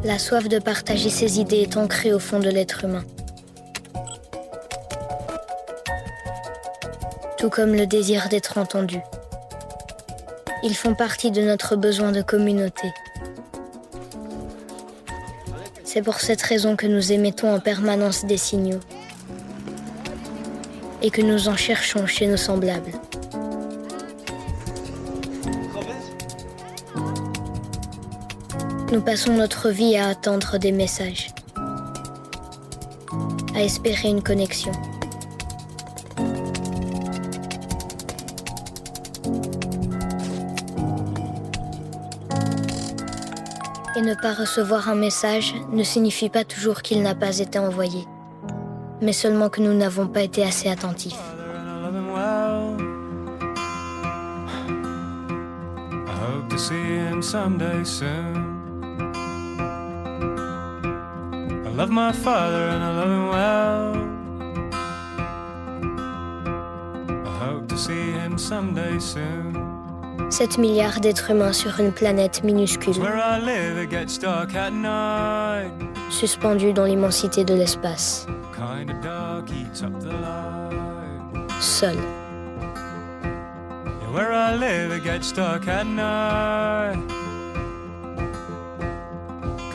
La soif de partager ses idées est ancrée au fond de l'être humain. Tout comme le désir d'être entendu. Ils font partie de notre besoin de communauté. C'est pour cette raison que nous émettons en permanence des signaux et que nous en cherchons chez nos semblables. Nous passons notre vie à attendre des messages, à espérer une connexion. Et ne pas recevoir un message ne signifie pas toujours qu'il n'a pas été envoyé, mais seulement que nous n'avons pas été assez attentifs. I love my father and I love him well. I hope to see him someday soon. 7 milliards d'êtres humains sur une planète minuscule, Where I live it gets dark at night. suspendue dans l'immensité de l'espace, Kinda dark eats up the light. seule. Yeah, where I live it gets dark at night.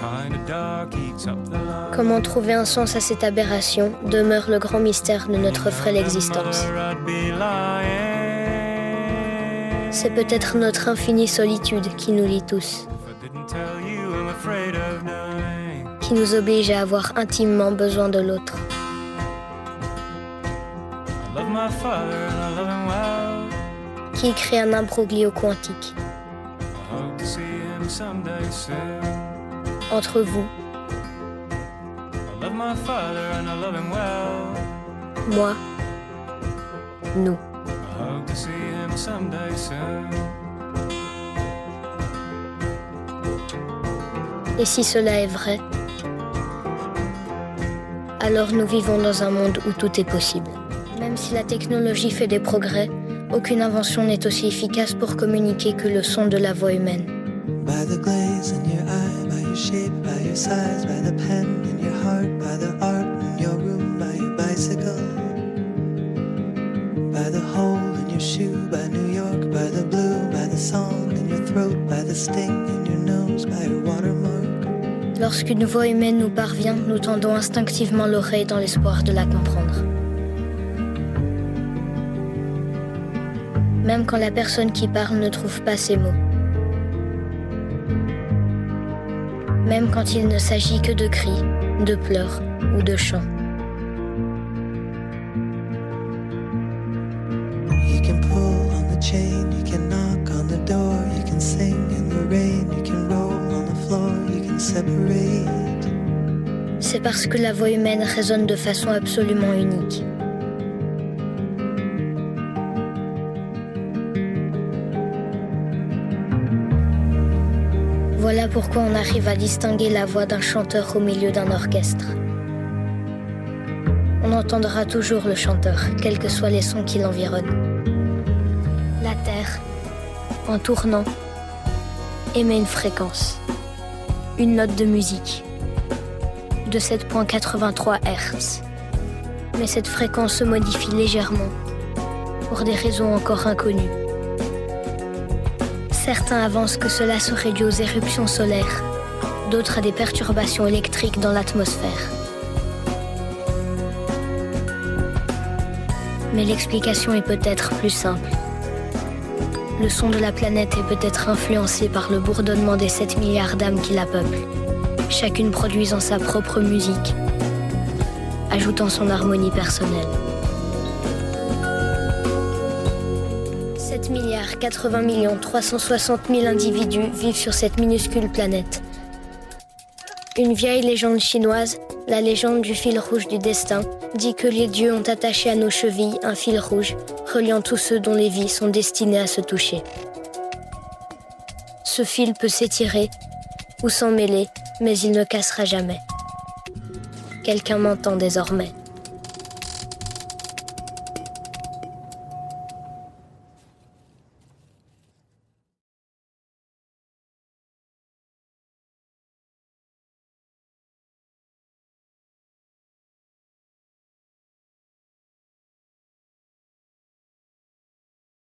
Kinda dark eats up the light. Comment trouver un sens à cette aberration demeure le grand mystère de notre frêle existence. I'd be lying. C'est peut-être notre infinie solitude qui nous lie tous, If I didn't tell you I'm afraid of knowing. qui nous oblige à avoir intimement besoin de l'autre. I love my father and I love him well. Qui crée un imbroglio quantique I hope to see him someday soon. entre vous, I love my father and I love him well. moi, nous. I hope to see him someday soon. Et si cela est vrai, alors nous vivons dans un monde où tout est possible. Même si la technologie fait des progrès, aucune invention n'est aussi efficace pour communiquer que le son de la voix humaine. By the glaze in your eye, by your shape, by your size, by the pen in your heart, by the art in your room, by your bicycle, by the hole in your shoe, by New York, by the blue, by the song in your throat, by the sting in your nose, by your watermark. Lorsqu'une voix humaine nous parvient, nous tendons instinctivement l'oreille dans l'espoir de la comprendre. Même quand la personne qui parle ne trouve pas ses mots. Même quand il ne s'agit que de cris, de pleurs ou de chants. You can pull on the chain, you can knock on the door, you can sing in the rain, you can roll on the floor, you can separate. C'est parce que la voix humaine résonne de façon absolument unique. Voilà pourquoi on arrive à distinguer la voix d'un chanteur au milieu d'un orchestre. On entendra toujours le chanteur, quels que soient les sons qui l'environnent. La Terre, en tournant, émet une fréquence, une note de musique, de 7,83 Hz. Mais cette fréquence se modifie légèrement, pour des raisons encore inconnues. Certains avancent que cela serait dû aux éruptions solaires, d'autres à des perturbations électriques dans l'atmosphère. Mais l'explication est peut-être plus simple. Le son de la planète est peut-être influencé par le bourdonnement des 7 milliards d'âmes qui la peuplent, chacune produisant sa propre musique, ajoutant son harmonie personnelle. 7 milliards 80 millions 360 000 individus vivent sur cette minuscule planète. Une vieille légende chinoise, la légende du fil rouge du destin, dit que les dieux ont attaché à nos chevilles un fil rouge, reliant tous ceux dont les vies sont destinées à se toucher. Ce fil peut s'étirer ou s'emmêler, mais il ne cassera jamais. Quelqu'un m'entend désormais.